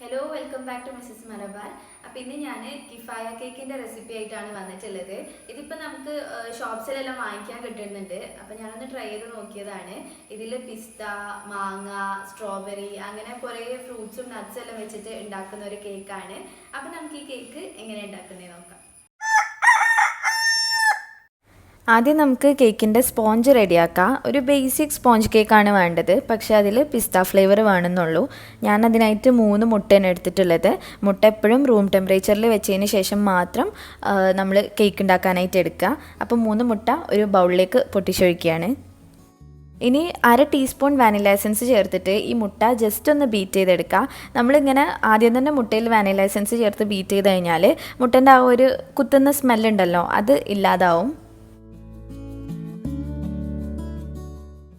Hello, welcome back to Mrs. Malabar. അപ്പോൾ ഇന്ന് ഞാൻ കിഫായ കേക്കിൻ്റെ റെസിപ്പി ആയിട്ടാണ് വന്നിട്ടുള്ളത്. ഇതിപ്പോൾ നമുക്ക് ഷോപ്സിലെല്ലാം വാങ്ങിക്കാൻ കിട്ടുന്നുണ്ട്. അപ്പോൾ ഞാനൊന്ന് ട്രൈ ചെയ്ത് നോക്കിയതാണ്. ഇതിൽ പിസ്ത, മാങ്ങ, സ്ട്രോബെറി അങ്ങനെ കുറേ ഫ്രൂട്ട്സും നട്ട്സും എല്ലാം വെച്ചിട്ട് ഉണ്ടാക്കുന്ന ഒരു കേക്കാണ്. അപ്പോൾ നമുക്ക് ഈ കേക്ക് എങ്ങനെ ഉണ്ടാക്കുന്നത് നോക്കാം. ആദ്യം നമുക്ക് കേക്കിൻ്റെ സ്പോഞ്ച് റെഡിയാക്കാം. ഒരു ബേസിക് സ്പോഞ്ച് കേക്കാണ് വേണ്ടത്, പക്ഷേ അതിൽ പിസ്ത ഫ്ലേവർ വേണമെന്നുള്ളൂ. ഞാൻ അതിനായിട്ട് 3 മുട്ടയാണ് എടുത്തിട്ടുള്ളത്. മുട്ട എപ്പോഴും റൂം ടെമ്പറേച്ചറിൽ വെച്ചതിന് ശേഷം മാത്രം നമ്മൾ കേക്ക് ഉണ്ടാക്കാനായിട്ട് എടുക്കുക. അപ്പോൾ 3 മുട്ട ഒരു ബൗളിലേക്ക് പൊട്ടിച്ചൊഴിക്കുകയാണ്. ഇനി 1/2 ടീസ്പൂൺ വാനില എസൻസ് ചേർത്തിട്ട് ഈ മുട്ട ജസ്റ്റ് ഒന്ന് ബീറ്റ് ചെയ്തെടുക്കുക. നമ്മളിങ്ങനെ ആദ്യം തന്നെ മുട്ടയിൽ വാനില എസൻസ് ചേർത്ത് ബീറ്റ് ചെയ്ത് കഴിഞ്ഞാൽ മുട്ടൻ്റെ ആ ഒരു കുത്തുന്ന സ്മെല്ലുണ്ടല്ലോ, അത് ഇല്ലാതാവും.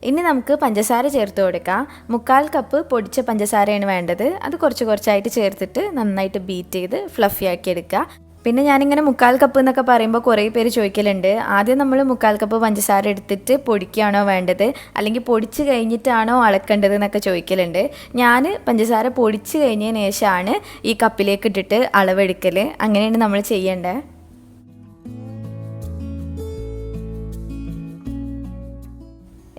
ഇനി നമുക്ക് പഞ്ചസാര ചേർത്ത് കൊടുക്കാം. 1/4 കപ്പ് പൊടിച്ച പഞ്ചസാരയാണ് വേണ്ടത്. അത് കുറച്ചായിട്ട് ചേർത്തിട്ട് നന്നായിട്ട് ബീറ്റ് ചെയ്ത് ഫ്ലഫി ആക്കി എടുക്കുക. പിന്നെ ഞാനിങ്ങനെ 1/4 കപ്പ് എന്നൊക്കെ പറയുമ്പോൾ കുറേ പേര് ചോദിക്കലുണ്ട്, ആദ്യം നമ്മൾ 1/4 കപ്പ് പഞ്ചസാര എടുത്തിട്ട് പൊടിക്കുകയാണോ വേണ്ടത്, അല്ലെങ്കിൽ പൊടിച്ച് കഴിഞ്ഞിട്ടാണോ അളക്കേണ്ടത് എന്നൊക്കെ ചോദിക്കലുണ്ട്. ഞാൻ പഞ്ചസാര പൊടിച്ച് കഴിഞ്ഞതിന് ശേഷമാണ് ഈ കപ്പിലേക്ക് ഇട്ടിട്ട് അളവെടുക്കൽ. അങ്ങനെയാണ് നമ്മൾ ചെയ്യേണ്ടത്.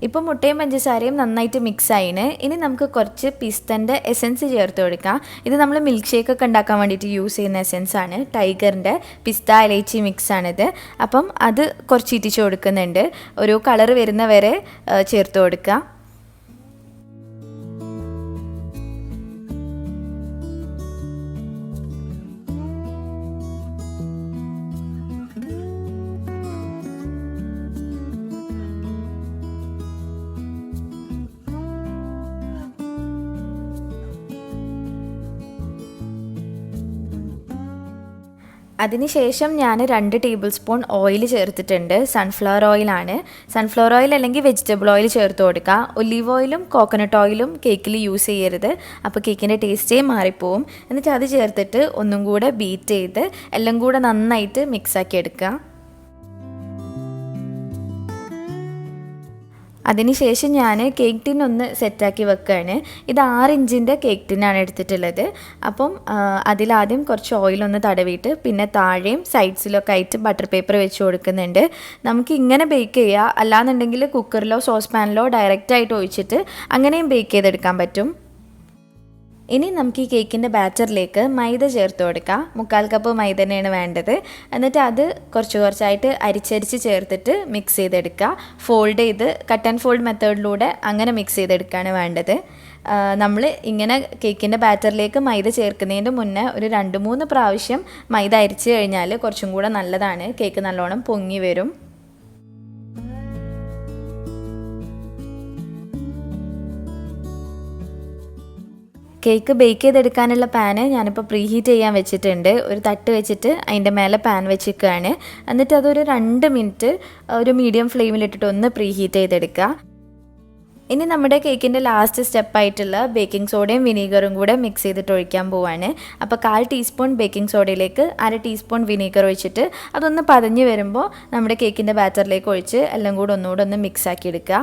ഇപ്പോൾ മുട്ടയും പഞ്ചസാരയും നന്നായിട്ട് മിക്സ് ആയിന്. ഇനി നമുക്ക് കുറച്ച് പിസ്തൻ്റെ എസൻസ് ചേർത്ത് കൊടുക്കാം. ഇത് നമ്മൾ മിൽക്ക് ഷേക്ക് ഒക്കെ ഉണ്ടാക്കാൻ വേണ്ടിയിട്ട് യൂസ് ചെയ്യുന്ന എസൻസ് ആണ്. ടൈഗറിൻ്റെ പിസ്ത ഇലൈച്ചി മിക്സ് ആണിത്. അപ്പം അത് കുറച്ച് ഇറ്റിച്ച് കൊടുക്കുന്നുണ്ട്. ഒരു കളർ വരുന്ന വരെ ചേർത്ത് കൊടുക്കുക. അതിനുശേഷം ഞാൻ 2 ടേബിൾ സ്പൂൺ ഓയിൽ ചേർത്തിട്ടുണ്ട്. സൺഫ്ലവർ ഓയിലാണ്. സൺഫ്ലവർ ഓയിൽ അല്ലെങ്കിൽ വെജിറ്റബിൾ ഓയിൽ ചേർത്ത് കൊടുക്കുക. ഒലീവ് ഓയിലും കോക്കനട്ട് ഓയിലും കേക്കിൽ യൂസ് ചെയ്യരുത്, അപ്പോൾ കേക്കിൻ്റെ ടേസ്റ്റേ മാറിപ്പോവും. എന്നിട്ട് അത് ചേർത്തിട്ട് ഒന്നും കൂടെ ബീറ്റ് ചെയ്ത് എല്ലാം കൂടെ നന്നായിട്ട് മിക്സാക്കി എടുക്കുക. അതിനുശേഷം ഞാൻ കേക്ക് ടിൻ ഒന്ന് സെറ്റാക്കി വെക്കുകയാണ്. ഇത് 6 ഇഞ്ചിൻ്റെ കേക്ക് ടിന്നാണ് എടുത്തിട്ടുള്ളത്. അപ്പം അതിലാദ്യം കുറച്ച് ഓയിലൊന്ന് തടവിയിട്ട് പിന്നെ താഴെയും സൈഡ്സിലൊക്കെ ആയിട്ട് ബട്ടർ പേപ്പർ വെച്ച് കൊടുക്കുന്നുണ്ട്. നമുക്ക് ഇങ്ങനെ ബേക്ക് ചെയ്യുക, അല്ലാന്നുണ്ടെങ്കിൽ കുക്കറിലോ സോസ് പാനിലോ ഡയറക്റ്റായിട്ട് ഒഴിച്ചിട്ട് അങ്ങനെയും ബേക്ക് ചെയ്തെടുക്കാൻ പറ്റും. ഇനി നമുക്ക് ഈ കേക്കിൻ്റെ ബാറ്ററിലേക്ക് മൈദ ചേർത്ത് കൊടുക്കാം. 1/4 കപ്പ് മൈദ തന്നെയാണ് വേണ്ടത്. എന്നിട്ട് അത് കുറച്ചായിട്ട് അരിച്ചരിച്ച് ചേർത്തിട്ട് മിക്സ് ചെയ്തെടുക്കുക. ഫോൾഡ് ചെയ്ത് കട്ട് ആൻഡ് ഫോൾഡ് മെത്തേഡിലൂടെ അങ്ങനെ മിക്സ് ചെയ്തെടുക്കുകയാണ് വേണ്ടത്. നമ്മൾ ഇങ്ങനെ കേക്കിൻ്റെ ബാറ്ററിലേക്ക് മൈദ ചേർക്കുന്നതിൻ്റെ മുന്നേ ഒരു 2-3 പ്രാവശ്യം മൈദ അരിച്ച് കഴിഞ്ഞാൽ കുറച്ചും കൂടെ നല്ലതാണ്. കേക്ക് നല്ലോണം പൊങ്ങി വരും. കേക്ക് ബേക്ക് ചെയ്തെടുക്കാനുള്ള പാന് ഞാനിപ്പോൾ പ്രീ ഹീറ്റ് ചെയ്യാൻ വെച്ചിട്ടുണ്ട്. ഒരു തട്ട് വെച്ചിട്ട് അതിൻ്റെ മേലെ പാൻ വെച്ചിരിക്കുകയാണ്. എന്നിട്ട് അതൊരു 2 മിനിറ്റ് ഒരു മീഡിയം ഫ്ലെയിമിലിട്ടിട്ട് ഒന്ന് പ്രീ ഹീറ്റ് ചെയ്തെടുക്കുക. ഇനി നമ്മുടെ കേക്കിൻ്റെ ലാസ്റ്റ് സ്റ്റെപ്പായിട്ടുള്ള ബേക്കിംഗ് സോഡയും വിനീഗറും കൂടെ മിക്സ് ചെയ്തിട്ട് ഒഴിക്കാൻ പോവാണ്. അപ്പോൾ 1/4 ടീസ്പൂൺ ബേക്കിംഗ് സോഡയിലേക്ക് 1/2 ടീസ്പൂൺ വിനീഗർ ഒഴിച്ചിട്ട് അതൊന്ന് പതഞ്ഞ് വരുമ്പോൾ നമ്മുടെ കേക്കിൻ്റെ ബാറ്ററിലേക്ക് ഒഴിച്ച് എല്ലാം കൂടെ ഒന്നുകൂടെ ഒന്ന് മിക്സ് ആക്കി എടുക്കുക.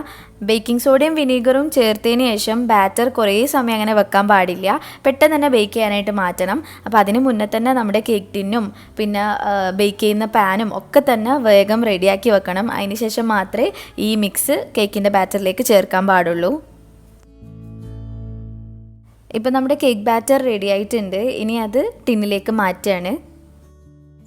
ബേക്കിംഗ് സോഡയും വിനീഗറും ചേർത്തതിന് ശേഷം ബാറ്റർ കുറേ സമയം അങ്ങനെ വെക്കാൻ പാടില്ല. പെട്ടെന്ന് തന്നെ ബേക്ക് ചെയ്യാനായിട്ട് മാറ്റണം. അപ്പോൾ അതിന് മുന്നേ തന്നെ നമ്മുടെ കേക്ക് ടിന്നും പിന്നെ ബേക്ക് ചെയ്യുന്ന പാനും ഒക്കെ തന്നെ വേഗം റെഡിയാക്കി വെക്കണം. അതിന് ശേഷം മാത്രമേ ഈ മിക്സ് കേക്കിൻ്റെ ബാറ്ററിലേക്ക് ചേർക്കാൻ പാടുള്ളൂ. ഇപ്പം നമ്മുടെ കേക്ക് ബാറ്റർ റെഡി ആയിട്ടുണ്ട്. ഇനി അത് ടിന്നിലേക്ക് മാറ്റുകയാണ്.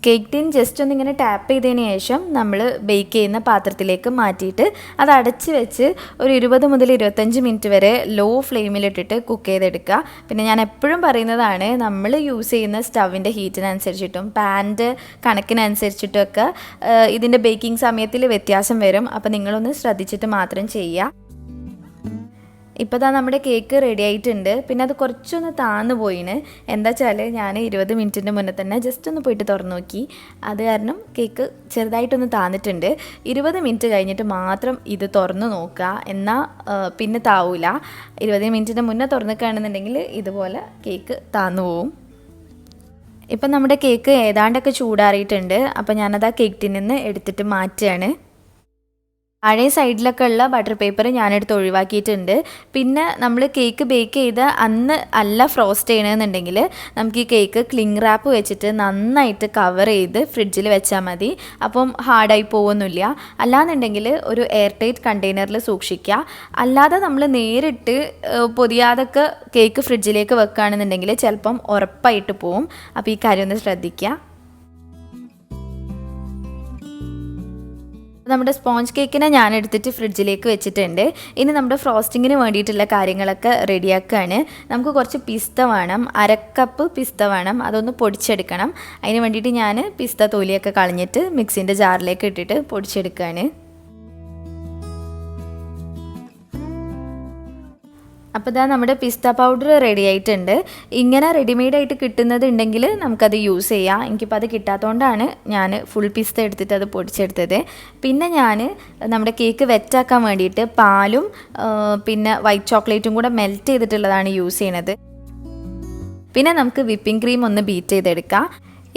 കേക്ക് ടിൻ ജസ്റ്റ് ഒന്നിങ്ങനെ ടാപ്പ് ചെയ്തതിന് ശേഷം നമ്മൾ ബേക്ക് ചെയ്യുന്ന പാത്രത്തിലേക്ക് മാറ്റിയിട്ട് അത് അടച്ച് വെച്ച് ഒരു 20 മുതൽ 25 മിനിറ്റ് വരെ ലോ ഫ്ലെയിമിലിട്ടിട്ട് കുക്ക് ചെയ്തെടുക്കുക. പിന്നെ ഞാൻ എപ്പോഴും പറയുന്നതാണ്, നമ്മൾ യൂസ് ചെയ്യുന്ന സ്റ്റവിൻ്റെ ഹീറ്റിനനുസരിച്ചിട്ടും പാൻ്റെ കണക്കിനനുസരിച്ചിട്ടൊക്കെ ഇതിൻ്റെ ബേക്കിംഗ് സമയത്തിൽ വ്യത്യാസം വരും. അപ്പോൾ നിങ്ങളൊന്ന് ശ്രദ്ധിച്ചിട്ട് മാത്രം ചെയ്യുക. ഇപ്പോൾ നമ്മുടെ കേക്ക് റെഡി ആയിട്ടുണ്ട്. പിന്നെ അത് കുറച്ചൊന്ന് താന്ന് പോയിന്. എന്താ വെച്ചാൽ ഞാൻ 20 മിനിറ്റിൻ്റെ മുന്നേ തന്നെ ജസ്റ്റ് ഒന്ന് പോയിട്ട് തുറന്നു നോക്കി. അത് കാരണം കേക്ക് ചെറുതായിട്ടൊന്ന് താന്നിട്ടുണ്ട്. 20 മിനിറ്റ് കഴിഞ്ഞിട്ട് മാത്രം ഇത് തുറന്ന് നോക്കുക, എന്നാൽ പിന്നെ താവൂല. 20 മിനിറ്റിൻ്റെ മുന്നേ തുറന്നിക്കുകയാണെന്നുണ്ടെങ്കിൽ ഇതുപോലെ കേക്ക് താന്നു പോവും. ഇപ്പം നമ്മുടെ കേക്ക് ഏതാണ്ടൊക്കെ ചൂടാറിയിട്ടുണ്ട്. അപ്പോൾ ഞാനത് ആ കേക്ക് ടിന്നിൽ നിന്ന് എടുത്തിട്ട് മാറ്റുകയാണ്. പഴയ സൈഡിലൊക്കെ ഉള്ള ബട്ടർ പേപ്പർ ഞാനെടുത്ത് ഒഴിവാക്കിയിട്ടുണ്ട്. പിന്നെ നമ്മൾ കേക്ക് ബേക്ക് ചെയ്ത് അന്ന് അല്ല ഫ്രോസ്റ്റ് ചെയ്യണമെന്നുണ്ടെങ്കിൽ നമുക്ക് ഈ കേക്ക് ക്ലിംഗ് റാപ്പ് വെച്ചിട്ട് നന്നായിട്ട് കവർ ചെയ്ത് ഫ്രിഡ്ജിൽ വെച്ചാൽ മതി. അപ്പം ഹാർഡായി പോകുന്നില്ല. അല്ലാന്നുണ്ടെങ്കിൽ ഒരു എയർ ടൈറ്റ് കണ്ടെയ്നറിൽ സൂക്ഷിക്കുക. അല്ലാതെ നമ്മൾ നേരിട്ട് പൊതിയാതൊക്കെ കേക്ക് ഫ്രിഡ്ജിലേക്ക് വെക്കുകയാണെന്നുണ്ടെങ്കിൽ ചിലപ്പം ഉറപ്പായിട്ട് പോവും. അപ്പോൾ ഈ കാര്യം ഒന്ന് ശ്രദ്ധിക്കുക. നമ്മുടെ സ്പോഞ്ച് കേക്കിനെ ഞാൻ എടുത്തിട്ട് ഫ്രിഡ്ജിലേക്ക് വെച്ചിട്ടുണ്ട്. ഇനി നമ്മുടെ ഫ്രോസ്റ്റിങ്ങിന് വേണ്ടിയിട്ടുള്ള കാര്യങ്ങളൊക്കെ റെഡിയാക്കുകയാണ്. നമുക്ക് കുറച്ച് പിസ്ത വേണം, 1/2 കപ്പ് പിസ്ത വേണം. അതൊന്ന് പൊടിച്ചെടുക്കണം. അതിന് വേണ്ടിയിട്ട് ഞാൻ പിസ്ത തൊലിയൊക്കെ കളഞ്ഞിട്ട് മിക്സിൻ്റെ ജാറിലേക്ക് ഇട്ടിട്ട് പൊടിച്ചെടുക്കുകയാണ്. അപ്പോൾ ഇതാ നമ്മുടെ പിസ്ത പൗഡർ റെഡി ആയിട്ടുണ്ട്. ഇങ്ങനെ റെഡിമെയ്ഡായിട്ട് കിട്ടുന്നതുണ്ടെങ്കിൽ നമുക്കത് യൂസ് ചെയ്യാം. എനിക്കിപ്പോൾ അത് കിട്ടാത്തതുകൊണ്ടാണ് ഞാൻ ഫുൾ പിസ്ത എടുത്തിട്ട് അത് പൊടിച്ചെടുത്തത്. പിന്നെ ഞാൻ നമ്മുടെ കേക്ക് വെറ്റാക്കാൻ വേണ്ടിയിട്ട് പാലും പിന്നെ വൈറ്റ് ചോക്ലേറ്റും കൂടെ മെൽറ്റ് ചെയ്തിട്ടുള്ളതാണ് യൂസ് ചെയ്യണത്. പിന്നെ നമുക്ക് വിപ്പിംഗ് ക്രീം ഒന്ന് ബീറ്റ് ചെയ്തെടുക്കാം.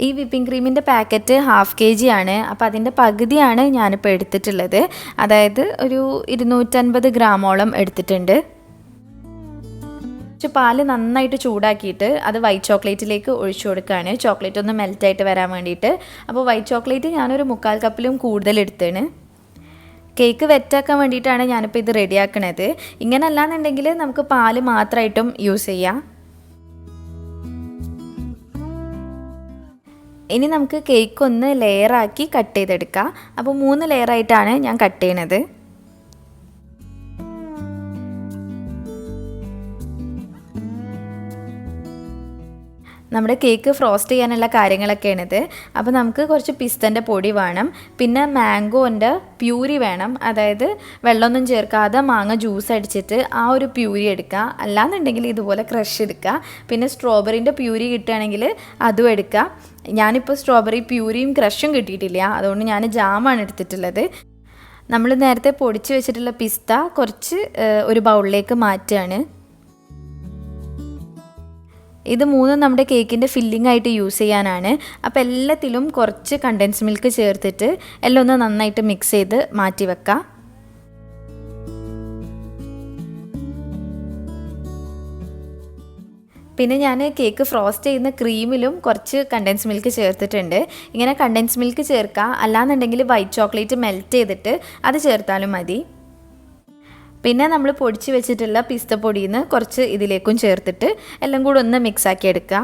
ഈ വിപ്പിംഗ് ക്രീമിൻ്റെ പാക്കറ്റ് 1/2 kg ആണ്. അപ്പോൾ അതിൻ്റെ പകുതിയാണ് ഞാനിപ്പോൾ എടുത്തിട്ടുള്ളത്. അതായത് ഒരു 250 ഗ്രാമോളം എടുത്തിട്ടുണ്ട്. പാല് നന്നായിട്ട് ചൂടാക്കിയിട്ട് അത് വൈറ്റ് ചോക്ലേറ്റിലേക്ക് ഒഴിച്ചു കൊടുക്കുകയാണ്. ചോക്ലേറ്റ് ഒന്ന് മെൽറ്റായിട്ട് വരാൻ വേണ്ടിയിട്ട്. അപ്പോൾ വൈറ്റ് ചോക്ലേറ്റ് ഞാനൊരു 3/4 കപ്പിലും കൂടുതൽ എടുത്തേണ്. കേക്ക് വെറ്റാക്കാൻ വേണ്ടിയിട്ടാണ് ഞാനിപ്പോൾ ഇത് റെഡിയാക്കണത്. ഇങ്ങനെ അല്ലാന്നുണ്ടെങ്കിൽ നമുക്ക് പാല് മാത്രമായിട്ടും യൂസ് ചെയ്യാം. ഇനി നമുക്ക് കേക്ക് ഒന്ന് ലെയറാക്കി കട്ട് ചെയ്തെടുക്കാം. അപ്പോൾ 3 ലെയറായിട്ടാണ് ഞാൻ കട്ട് ചെയ്യണത്. നമ്മുടെ കേക്ക് ഫ്രോസ്റ്റ് ചെയ്യാനുള്ള കാര്യങ്ങളൊക്കെയാണിത്. അപ്പോൾ നമുക്ക് കുറച്ച് പിസ്തൻ്റെ പൊടി വേണം. പിന്നെ മാംഗോൻ്റെ പ്യൂരി വേണം. അതായത് വെള്ളമൊന്നും ചേർക്കാതെ മാങ്ങ ജ്യൂസ് അടിച്ചിട്ട് ആ ഒരു പ്യൂരി എടുക്കുക. അല്ലാന്നുണ്ടെങ്കിൽ ഇതുപോലെ ക്രഷ് എടുക്കുക. പിന്നെ സ്ട്രോബെറിൻ്റെ പ്യൂരി കിട്ടുകയാണെങ്കിൽ അതും എടുക്കുക. ഞാനിപ്പോൾ സ്ട്രോബെറി പ്യൂരിയും ക്രഷും കിട്ടിയിട്ടില്ല. അതുകൊണ്ട് ഞാൻ ജാമാണ് എടുത്തിട്ടുള്ളത്. നമ്മൾ നേരത്തെ പൊടിച്ച് വെച്ചിട്ടുള്ള പിസ്ത കുറച്ച് ഒരു ബൗളിലേക്ക് മാറ്റുകയാണ്. ഇത് 3 നമ്മുടെ കേക്കിൻ്റെ ഫില്ലിംഗ് ആയിട്ട് യൂസ് ചെയ്യാനാണ്. അപ്പോൾ എല്ലാത്തിലും കുറച്ച് കണ്ടൻസ് മിൽക്ക് ചേർത്തിട്ട് എല്ലാം ഒന്ന് നന്നായിട്ട് മിക്സ് ചെയ്ത് മാറ്റി വെക്കാം. പിന്നെ ഞാൻ കേക്ക് ഫ്രോസ്റ്റ് ചെയ്യുന്ന ക്രീമിലും കുറച്ച് കണ്ടൻസ് മിൽക്ക് ചേർത്തിട്ടുണ്ട്. ഇങ്ങനെ കണ്ടൻസ് മിൽക്ക് ചേർക്കുക. അല്ലാന്നുണ്ടെങ്കിൽ വൈറ്റ് ചോക്ലേറ്റ് മെൽറ്റ് ചെയ്തിട്ട് അത് ചേർത്താലും മതി. പിന്നെ നമ്മൾ പൊടിച്ച് വെച്ചിട്ടുള്ള പിസ്ത പൊടിയിൽ നിന്ന് കുറച്ച് ഇതിലേക്കും ചേർത്തിട്ട് എല്ലാം കൂടെ ഒന്ന് മിക്സാക്കി എടുക്കുക.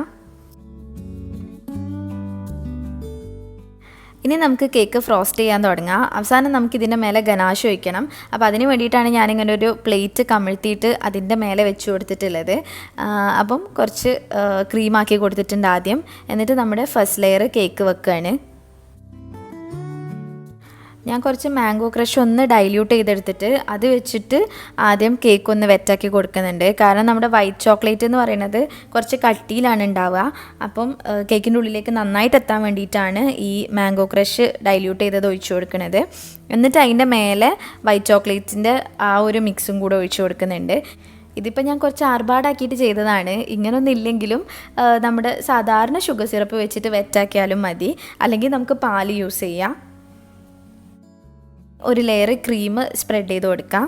ഇനി നമുക്ക് കേക്ക് ഫ്രോസ്റ്റ് ചെയ്യാൻ തുടങ്ങാം. അവസാനം നമുക്കിതിൻ്റെ മേലെ ഗനാഷ് ഒഴിക്കണം. അപ്പോൾ അതിന് വേണ്ടിയിട്ടാണ് ഞാനിങ്ങനെ ഒരു പ്ലേറ്റ് കമിഴ്ത്തിയിട്ട് അതിൻ്റെ മേലെ വെച്ച് കൊടുത്തിട്ടുള്ളത്. അപ്പം കുറച്ച് ക്രീമാക്കി കൊടുത്തിട്ടുണ്ട് ആദ്യം. എന്നിട്ട് നമ്മുടെ ഫസ്റ്റ് ലെയർ കേക്ക് വെക്കുകയാണ്. ഞാൻ കുറച്ച് മാംഗോ ക്രഷ് ഒന്ന് ഡൈല്യൂട്ട് ചെയ്തെടുത്തിട്ട് അത് വെച്ചിട്ട് ആദ്യം കേക്ക് ഒന്ന് വെറ്റാക്കി കൊടുക്കുന്നുണ്ട്. കാരണം നമ്മുടെ വൈറ്റ് ചോക്ലേറ്റ് എന്ന് പറയുന്നത് കുറച്ച് കട്ടിയിലാണ് ഉണ്ടാവുക. അപ്പം കേക്കിൻ്റെ ഉള്ളിലേക്ക് നന്നായിട്ട് എത്താൻ വേണ്ടിയിട്ടാണ് ഈ മാംഗോ ക്രഷ് ഡൈല്യൂട്ട് ചെയ്തത് ഒഴിച്ചു കൊടുക്കുന്നത്. എന്നിട്ട് അതിൻ്റെ മേലെ വൈറ്റ് ചോക്ലേറ്റിൻ്റെ ആ ഒരു മിക്സും കൂടെ ഒഴിച്ചു കൊടുക്കുന്നുണ്ട്. ഇതിപ്പോൾ ഞാൻ കുറച്ച് ആർഭാടാക്കിയിട്ട് ചെയ്തതാണ്. ഇങ്ങനൊന്നും ഇല്ലെങ്കിലും നമ്മുടെ സാധാരണ ഷുഗർ സിറപ്പ് വെച്ചിട്ട് വെറ്റാക്കിയാലും മതി. അല്ലെങ്കിൽ നമുക്ക് പാല് യൂസ് ചെയ്യാം. ഒരു ലെയർ ക്രീം സ്പ്രെഡ് ചെയ്ത് കൊടുക്കാം.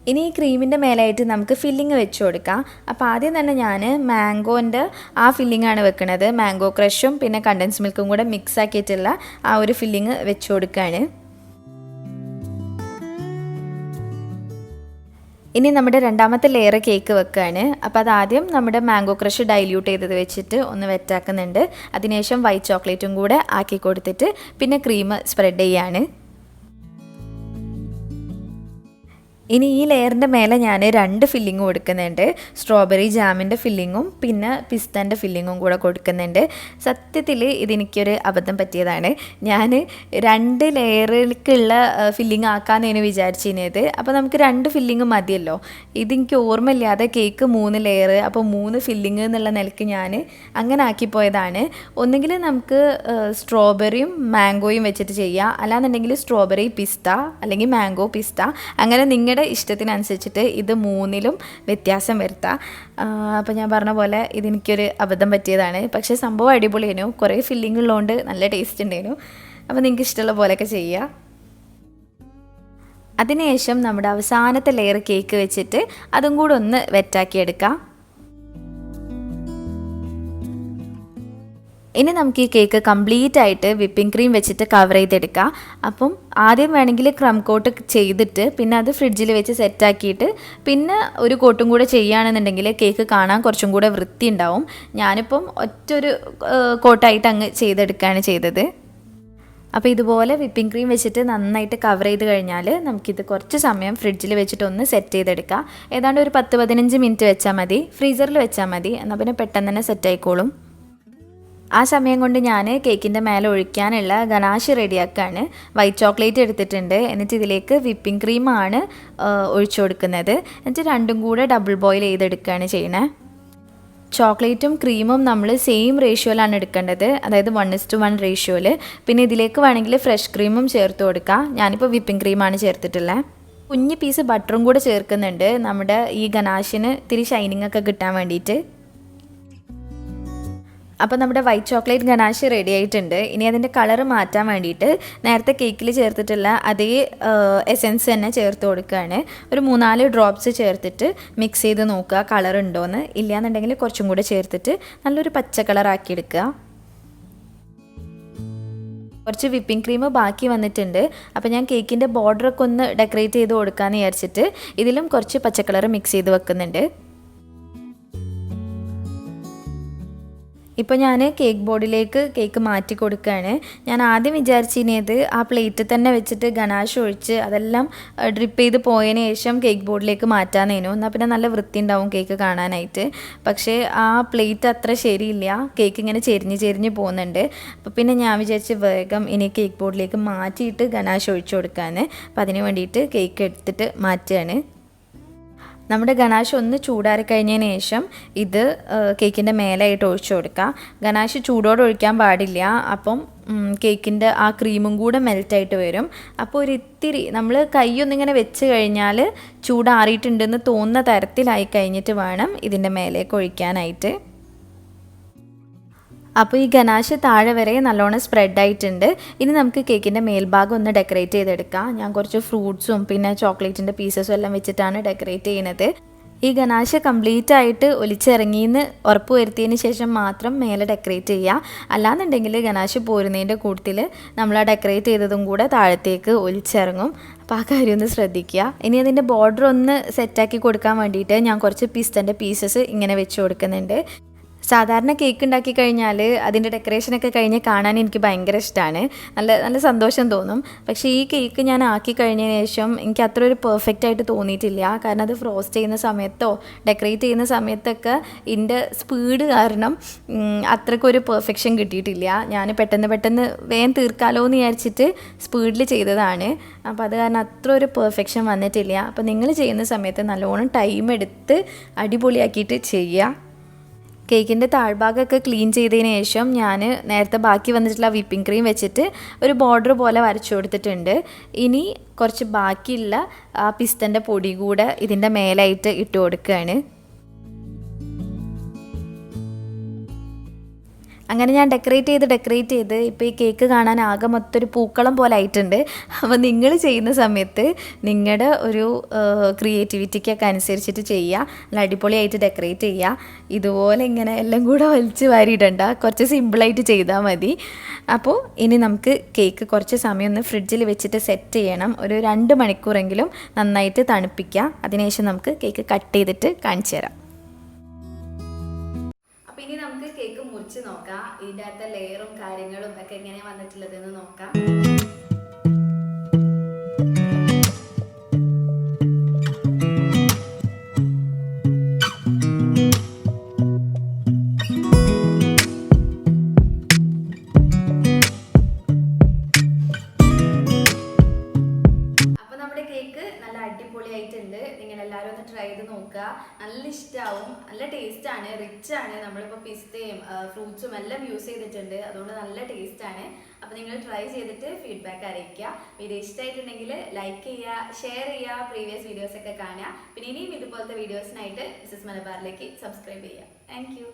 ഇനി ഈ ക്രീമിൻ്റെ മേലായിട്ട് നമുക്ക് ഫില്ലിങ് വെച്ച് കൊടുക്കാം. അപ്പോൾ ആദ്യം തന്നെ ഞാൻ മാംഗോൻ്റെ ആ ഫില്ലിങ്ങാണ് വെക്കുന്നത്. മാംഗോ ക്രഷും പിന്നെ കണ്ടൻസ് മിൽക്കും കൂടെ മിക്സ് ആക്കിയിട്ടുള്ള ആ ഒരു ഫില്ലിങ് വെച്ച് കൊടുക്കുകയാണ്. ഇനി നമ്മുടെ രണ്ടാമത്തെ ലെയർ കേക്ക് വെക്കുകയാണ്. അപ്പോൾ അതാദ്യം നമ്മുടെ മാംഗോ ക്രഷ് ഡൈല്യൂട്ട് ചെയ്തത് വെച്ചിട്ട് ഒന്ന് വെറ്റാക്കുന്നുണ്ട്. അതിനുശേഷം വൈറ്റ് ചോക്ലേറ്റും കൂടെ ആക്കി കൊടുത്തിട്ട് പിന്നെ ക്രീം സ്പ്രെഡ് ചെയ്യാണ്. ഇനി ഈ ലെയറിൻ്റെ മേലെ ഞാൻ 2 ഫില്ലിങ്ങും കൊടുക്കുന്നുണ്ട്. സ്ട്രോബെറി ജാമിൻ്റെ ഫില്ലിങ്ങും പിന്നെ പിസ്തൻ്റെ ഫില്ലിങ്ങും കൂടെ കൊടുക്കുന്നുണ്ട്. സത്യത്തിൽ ഇതെനിക്കൊരു അബദ്ധം പറ്റിയതാണ്. ഞാൻ 2 ലെയറിലേക്കുള്ള ഫില്ലിങ് ആക്കാമെന്നാണ് വിചാരിച്ചിരുന്നത്. അപ്പോൾ നമുക്ക് 2 ഫില്ലിങ് മതിയല്ലോ. ഇതെനിക്ക് ഓർമ്മയില്ലാതെ കേക്ക് 3 ലെയർ, അപ്പോൾ 3 ഫില്ലിങ് എന്നുള്ള നിലയ്ക്ക് ഞാൻ അങ്ങനെ ആക്കിപ്പോയതാണ്. ഒന്നുകിൽ നമുക്ക് സ്ട്രോബെറിയും മാംഗോയും വെച്ചിട്ട് ചെയ്യാം. അല്ലാന്നുണ്ടെങ്കിൽ സ്ട്രോബെറി പിസ്ത അല്ലെങ്കിൽ മാംഗോ പിസ്ത, അങ്ങനെ നിങ്ങളുടെ ഇഷ്ടത്തിനനുസരിച്ചിട്ട് ഇത് 3ലും വ്യത്യാസം വരുത്താം. അപ്പോൾ ഞാൻ പറഞ്ഞ പോലെ ഇതെനിക്കൊരു അബദ്ധം പറ്റിയതാണ്. പക്ഷേ സംഭവം അടിപൊളിയായിരുന്നു. കുറേ ഫില്ലിംഗ് ഉള്ളതുകൊണ്ട് നല്ല ടേസ്റ്റ് ഉണ്ടായിരുന്നു. അപ്പോൾ നിങ്ങൾക്ക് ഇഷ്ടമുള്ള പോലെയൊക്കെ ചെയ്യുക. അതിനുശേഷം നമ്മുടെ അവസാനത്തെ ലെയർ കേക്ക് വെച്ചിട്ട് അതും കൂടെ ഒന്ന് വെറ്റാക്കി എടുക്കാം. ഇനി നമുക്ക് ഈ കേക്ക് കംപ്ലീറ്റ് ആയിട്ട് വിപ്പിംഗ് ക്രീം വെച്ചിട്ട് കവർ ചെയ്തെടുക്കാം. അപ്പം ആദ്യം വേണമെങ്കിൽ ക്രം കോട്ട് ചെയ്തിട്ട് പിന്നെ അത് ഫ്രിഡ്ജിൽ വെച്ച് സെറ്റാക്കിയിട്ട് പിന്നെ ഒരു കോട്ടും കൂടെ ചെയ്യുകയാണെന്നുണ്ടെങ്കിൽ കേക്ക് കാണാൻ കുറച്ചും കൂടെ വൃത്തി ഉണ്ടാവും. ഞാനിപ്പം ഒറ്റൊരു കോട്ടായിട്ട് അങ്ങ് ചെയ്തെടുക്കുകയാണ് ചെയ്തത്. അപ്പോൾ ഇതുപോലെ വിപ്പിംഗ് ക്രീം വെച്ചിട്ട് നന്നായിട്ട് കവർ ചെയ്ത് കഴിഞ്ഞാൽ നമുക്കിത് കുറച്ച് സമയം ഫ്രിഡ്ജിൽ വെച്ചിട്ട് ഒന്ന് സെറ്റ് ചെയ്തെടുക്കാം. ഏതാണ്ട് ഒരു 10-15 മിനിറ്റ് വെച്ചാൽ മതി, ഫ്രീസറിൽ വെച്ചാൽ മതി, എന്നാൽ പിന്നെ പെട്ടെന്ന് തന്നെ സെറ്റ് ആയിക്കോളും. ആ സമയം കൊണ്ട് ഞാൻ കേക്കിൻ്റെ മേലെ ഒഴിക്കാനുള്ള ഗനാഷ് റെഡിയാക്കുകയാണ്. വൈറ്റ് ചോക്ലേറ്റ് എടുത്തിട്ടുണ്ട്, എന്നിട്ട് ഇതിലേക്ക് വിപ്പിംഗ് ക്രീമാണ് ഒഴിച്ചു കൊടുക്കുന്നത്. എന്നിട്ട് രണ്ടും കൂടെ ഡബിൾ ബോയിൽ ചെയ്തെടുക്കുകയാണ് ചെയ്യണേ. ചോക്ലേറ്റും ക്രീമും നമ്മൾ സെയിം റേഷ്യോയിലാണ് എടുക്കേണ്ടത്, അതായത് 1:1 റേഷ്യോയിൽ. പിന്നെ ഇതിലേക്ക് വേണമെങ്കിൽ ഫ്രഷ് ക്രീമും ചേർത്ത് കൊടുക്കാം. ഞാനിപ്പോൾ വിപ്പിംഗ് ക്രീമാണ് ചേർത്തിട്ടുള്ളത്. കുഞ്ഞ് പീസ് ബട്ടറും കൂടെ ചേർക്കുന്നുണ്ട്, നമ്മുടെ ഈ ഗനാഷിന് ഇത്തിരി ഷൈനിങ് ഒക്കെ കിട്ടാൻ വേണ്ടിയിട്ട്. അപ്പോൾ നമ്മുടെ വൈറ്റ് ചോക്ലേറ്റ് ഗനാഷ് റെഡി ആയിട്ടുണ്ട്. ഇനി അതിൻ്റെ കളറ് മാറ്റാൻ വേണ്ടിയിട്ട് നേരത്തെ കേക്കിൽ ചേർത്തിട്ടുള്ള അതേ എസെൻസ് തന്നെ ചേർത്ത് കൊടുക്കുകയാണ്. ഒരു 3-4 ഡ്രോപ്സ് ചേർത്തിട്ട് മിക്സ് ചെയ്ത് നോക്കുക കളർ ഉണ്ടോയെന്ന്. ഇല്ലയെന്നുണ്ടെങ്കിൽ കുറച്ചും കൂടെ ചേർത്തിട്ട് നല്ലൊരു പച്ച കളറാക്കി എടുക്കുക. കുറച്ച് വിപ്പിംഗ് ക്രീം ബാക്കി വന്നിട്ടുണ്ട്. അപ്പോൾ ഞാൻ കേക്കിൻ്റെ ബോർഡറൊക്കെ ഒന്ന് ഡെക്കറേറ്റ് ചെയ്ത് കൊടുക്കാമെന്ന് വിചാരിച്ചിട്ട് ഇതിലും കുറച്ച് പച്ചക്കളർ മിക്സ് ചെയ്ത് വെക്കുന്നുണ്ട്. ഇപ്പോൾ ഞാൻ കേക്ക് ബോർഡിലേക്ക് കേക്ക് മാറ്റി കൊടുക്കുകയാണ്. ഞാൻ ആദ്യം വിചാരിച്ചിരുന്നത് ആ പ്ലേറ്റ് തന്നെ വെച്ചിട്ട് ഗനാഷ് ഒഴിച്ച് അതെല്ലാം ഡ്രിപ്പ് ചെയ്ത് പോയതിന് ശേഷം കേക്ക് ബോർഡിലേക്ക് മാറ്റാനേനു, എന്നാൽ പിന്നെ നല്ല വൃത്തി ഉണ്ടാവും കേക്ക് കാണാനായിട്ട്. പക്ഷേ ആ പ്ലേറ്റ് അത്ര ശരിയില്ല, കേക്ക് ഇങ്ങനെ ചെരിഞ്ഞ് പോകുന്നുണ്ട്. അപ്പോൾ പിന്നെ ഞാൻ വിചാരിച്ച് വേഗം ഇനി കേക്ക് ബോർഡിലേക്ക് മാറ്റിയിട്ട് ഗനാഷ് ഒഴിച്ചു കൊടുക്കാമെന്ന്. അപ്പോൾ അതിന് വേണ്ടിയിട്ട് കേക്ക് എടുത്തിട്ട് മാറ്റുകയാണ്. നമ്മുടെ ഗനാഷ് ഒന്ന് ചൂടാറി കഴിഞ്ഞതിന് ശേഷം ഇത് കേക്കിൻ്റെ മേലായിട്ട് ഒഴിച്ചു കൊടുക്കുക. ഗനാഷ് ചൂടോടെ ഒഴിക്കാൻ പാടില്ല, അപ്പം കേക്കിൻ്റെ ആ ക്രീമും കൂടെ മെൽറ്റായിട്ട് വരും. അപ്പോൾ ഒരു ഇത്തിരി നമ്മൾ കൈയൊന്നിങ്ങനെ വെച്ച് കഴിഞ്ഞാൽ ചൂടാറിയിട്ടുണ്ടെന്ന് തോന്നുന്ന തരത്തിലായി കഴിഞ്ഞിട്ട് വേണം ഇതിൻ്റെ മേലേക്ക് ഒഴിക്കാനായിട്ട്. അപ്പോൾ ഈ ഗനാഷ് താഴെ വരെ നല്ലോണം സ്പ്രെഡ് ആയിട്ടുണ്ട്. ഇനി നമുക്ക് കേക്കിൻ്റെ മേൽഭാഗം ഒന്ന് ഡെക്കറേറ്റ് ചെയ്തെടുക്കാം. ഞാൻ കുറച്ച് ഫ്രൂട്ട്സും പിന്നെ ചോക്ലേറ്റിൻ്റെ പീസസും എല്ലാം വെച്ചിട്ടാണ് ഡെക്കറേറ്റ് ചെയ്യുന്നത്. ഈ ഗനാഷ് കംപ്ലീറ്റ് ആയിട്ട് ഒലിച്ചിറങ്ങിയെന്ന് ഉറപ്പ് വരുത്തിയതിന് ശേഷം മാത്രം മേലെ ഡെക്കറേറ്റ് ചെയ്യുക. അല്ലാന്നുണ്ടെങ്കിൽ ഗനാഷ് പോരുന്നതിൻ്റെ കൂട്ടത്തിൽ നമ്മൾ ആ ഡെക്കറേറ്റ് ചെയ്തതും കൂടെ താഴത്തേക്ക് ഒലിച്ചിറങ്ങും. അപ്പോൾ ആ കാര്യം ഒന്ന് ശ്രദ്ധിക്കുക. ഇനി അതിൻ്റെ ബോർഡർ ഒന്ന് സെറ്റാക്കി കൊടുക്കാൻ വേണ്ടിയിട്ട് ഞാൻ കുറച്ച് പിസ്തൻ്റെ പീസസ് ഇങ്ങനെ വെച്ച് കൊടുക്കുന്നുണ്ട്. സാധാരണ കേക്ക് ഉണ്ടാക്കി കഴിഞ്ഞാൽ അതിൻ്റെ ഡെക്കറേഷനൊക്കെ കഴിഞ്ഞ് കാണാൻ എനിക്ക് ഭയങ്കര ഇഷ്ടമാണ്, നല്ല സന്തോഷം തോന്നും. പക്ഷേ ഈ കേക്ക് ഞാൻ ആക്കി കഴിഞ്ഞതിന് ശേഷം എനിക്ക് അത്ര ഒരു പെർഫെക്റ്റ് ആയിട്ട് തോന്നിയിട്ടില്ല. കാരണം അത് ഫ്രോസ്റ്റ് ചെയ്യുന്ന സമയത്തോ ഡെക്കറേറ്റ് ചെയ്യുന്ന സമയത്തൊക്കെ ഇതിൻ്റെ സ്പീഡ് കാരണം അത്രയ്ക്കൊരു പെർഫെക്ഷൻ കിട്ടിയിട്ടില്ല. ഞാൻ പെട്ടെന്ന് വേഗം തീർക്കാമല്ലോ എന്ന് വിചാരിച്ചിട്ട് സ്പീഡിൽ ചെയ്തതാണ്. അപ്പോൾ അത് കാരണം അത്ര ഒരു പെർഫെക്ഷൻ വന്നിട്ടില്ല. അപ്പോൾ നിങ്ങൾ ചെയ്യുന്ന സമയത്ത് നല്ലോണം ടൈം എടുത്ത് അടിപൊളിയാക്കിയിട്ട് ചെയ്യുക. കേക്കിൻ്റെ താഴ്ഭാഗമൊക്കെ ക്ലീൻ ചെയ്തതിന് ശേഷം ഞാൻ നേരത്തെ ബാക്കി വന്നിട്ടുള്ള വിപ്പിംഗ് ക്രീം വെച്ചിട്ട് ഒരു ബോർഡർ പോലെ വരച്ചു കൊടുത്തിട്ടുണ്ട്. ഇനി കുറച്ച് ബാക്കിയുള്ള ആ പിസ്തൻ്റെ പൊടി കൂടെ ഇതിൻ്റെ മേലായിട്ട് ഇട്ട് കൊടുക്കുകയാണ്. അങ്ങനെ ഞാൻ ഡെക്കറേറ്റ് ചെയ്ത് ഇപ്പോൾ ഈ കേക്ക് കാണാൻ ആകെ മൊത്തം ഒരു പൂക്കളം പോലെ ആയിട്ടുണ്ട്. അപ്പോൾ നിങ്ങൾ ചെയ്യുന്ന സമയത്ത് നിങ്ങളുടെ ഒരു ക്രിയേറ്റിവിറ്റിക്കൊക്കെ അനുസരിച്ചിട്ട് ചെയ്യുക, നല്ല അടിപൊളിയായിട്ട് ഡെക്കറേറ്റ് ചെയ്യുക. ഇതുപോലെ ഇങ്ങനെ എല്ലാം കൂടെ വലിച്ച് വാരിയിടണ്ട, കുറച്ച് സിമ്പിളായിട്ട് ചെയ്താൽ മതി. അപ്പോൾ ഇനി നമുക്ക് കേക്ക് കുറച്ച് സമയം ഒന്ന് ഫ്രിഡ്ജിൽ വെച്ചിട്ട് സെറ്റ് ചെയ്യണം. ഒരു 2 മണിക്കൂറെങ്കിലും നന്നായിട്ട് തണുപ്പിക്കുക. അതിനുശേഷം നമുക്ക് കേക്ക് കട്ട് ചെയ്തിട്ട് കാണിച്ചു തരാം. ഇനി നമുക്ക് കേക്ക് മുറിച്ച് നോക്കാം, ഇതിൻ്റെ അകത്തെ ലെയറും കാര്യങ്ങളും ഒക്കെ എങ്ങനെയാണ് വന്നിട്ടുള്ളതെന്ന് നോക്കാം. അടിപൊളിയായിട്ടുണ്ട്. നിങ്ങളെല്ലാവരും ഒന്ന് ട്രൈ ചെയ്ത് നോക്കുക, നല്ല ഇഷ്ടമാവും, നല്ല ടേസ്റ്റാണ്, റിച്ചാണ്. നമ്മളിപ്പോൾ പിസ്തയും ഫ്രൂട്ട്സും എല്ലാം യൂസ് ചെയ്തിട്ടുണ്ട്, അതുകൊണ്ട് നല്ല ടേസ്റ്റാണ്. അപ്പോൾ നിങ്ങൾ ട്രൈ ചെയ്തിട്ട് ഫീഡ്ബാക്ക് അറിയിക്കുക. വീഡിയോ ഇഷ്ടമായിട്ടുണ്ടെങ്കിൽ ലൈക്ക് ചെയ്യുക, ഷെയർ ചെയ്യുക, പ്രീവിയസ് വീഡിയോസൊക്കെ കാണുക. പിന്നെ ഇനിയും ഇതുപോലത്തെ വീഡിയോസിനായിട്ട് മിസ്സസ് മലബാറിലേക്ക് സബ്സ്ക്രൈബ് ചെയ്യുക. Thank you.